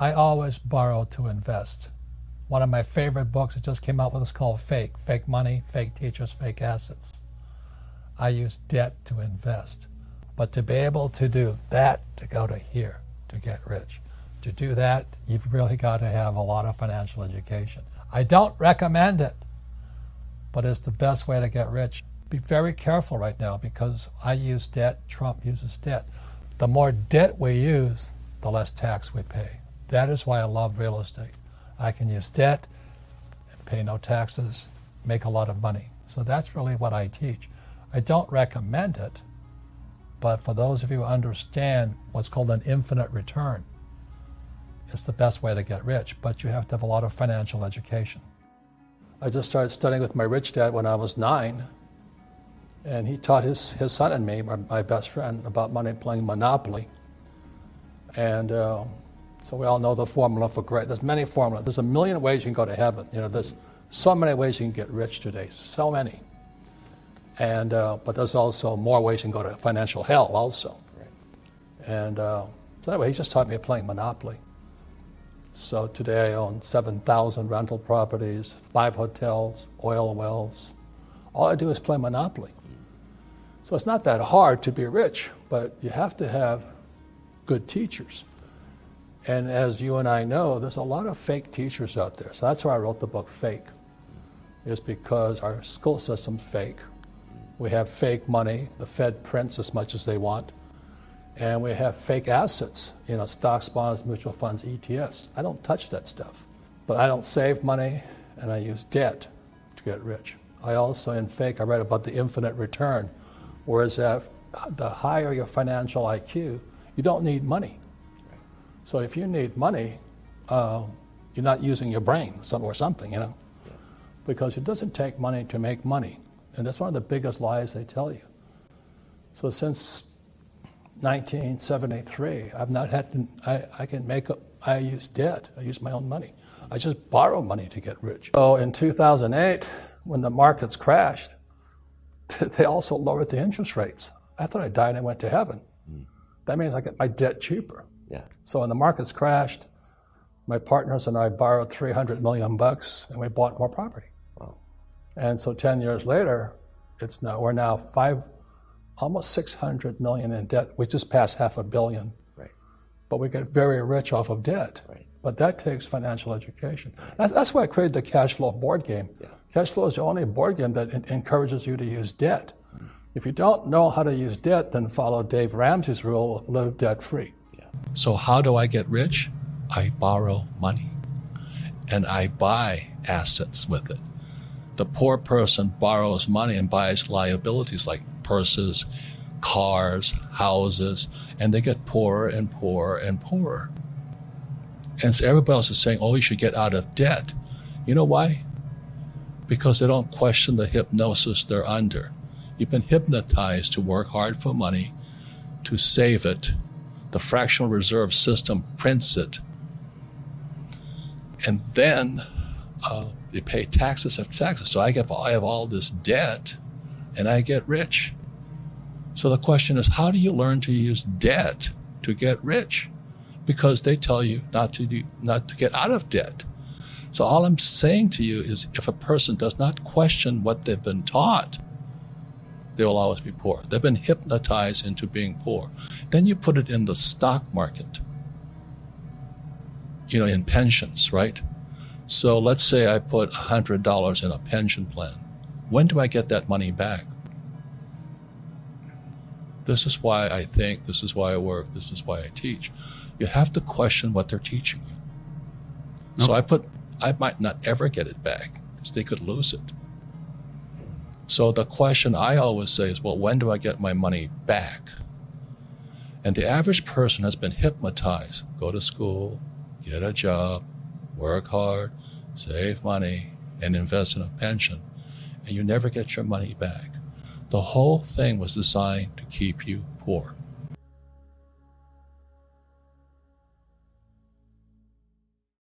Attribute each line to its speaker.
Speaker 1: I always borrow to invest. One of my favorite books that just came out with is called Fake. Fake money, fake teachers, fake assets. I use debt to invest. But to be able to do that, to go to here, to get rich, to do that, you've really got to have a lot of financial education. I don't recommend it, but it's the best way to get rich. Be very careful right now because I use debt, Trump uses debt. The more debt we use, the less tax we pay. That is why I love real estate. I can use debt and pay no taxes, make a lot of money. So that's really what I teach. I don't recommend it, but for those of you who understand what's called an infinite return, it's the best way to get rich, but you have to have a lot of financial education. I just started studying with my rich dad when I was 9, and he taught his son and me, my best friend, about money, playing Monopoly. And so we all know the formula for great. There's many formulas. There's a million ways you can go to heaven. You know, there's so many ways you can get rich today, so many. And but there's also more ways you can go to financial hell also. Right. And so anyway, he just taught me playing Monopoly. So today I own 7,000 rental properties, 5 hotels, oil wells. All I do is play Monopoly. So it's not that hard to be rich, but you have to have good teachers. And as you and I know, there's a lot of fake teachers out there. So that's why I wrote the book Fake, is because our school system's fake. We have fake money. The Fed prints as much as they want. And we have fake assets, you know, stocks, bonds, mutual funds, ETFs. I don't touch that stuff. But I don't save money, and I use debt to get rich. I also, in Fake, I write about the infinite return, whereas the higher your financial IQ, you don't need money. So if you need money, you're not using your brain or something, you know, because it doesn't take money to make money. And that's one of the biggest lies they tell you. So since 1973, I've not had to, I use debt. I use my own money. I just borrow money to get rich. So in 2008, when the markets crashed, they also lowered the interest rates. I thought I died and went to heaven. That means I get my debt cheaper. Yeah. So when the markets crashed, my partners and I borrowed $300 million and we bought more property. Wow. And so 10 years later, we're now almost 600 million in debt. We just passed $500 million. Right. But we get very rich off of debt. Right. But that takes financial education. That's why I created the cash flow board game. Yeah. Cash flow is the only board game that encourages you to use debt. If you don't know how to use debt, then follow Dave Ramsey's rule of live debt free. Yeah. So how do I get rich? I borrow money and I buy assets with it. The poor person borrows money and buys liabilities like purses, cars, houses, and they get poorer and poorer and poorer. And so everybody else is saying, oh, you should get out of debt. You know why? Because they don't question the hypnosis they're under. You've been hypnotized to work hard for money, to save it. The fractional reserve system prints it. And then you pay taxes after taxes. So I have all this debt and I get rich. So the question is, how do you learn to use debt to get rich? Because they tell you not to get out of debt. So all I'm saying to you is, if a person does not question what they've been taught, they will always be poor. They've been hypnotized into being poor. Then you put it in the stock market, in pensions, right? So let's say I put $100 in a pension plan. When do I get that money back? This is why I think, this is why I work, this is why I teach. You have to question what they're teaching you. Okay. So I might not ever get it back because they could lose it. So the question I always say is, well, when do I get my money back? And the average person has been hypnotized. Go to school, get a job, work hard, save money, and invest in a pension. And you never get your money back. The whole thing was designed to keep you poor.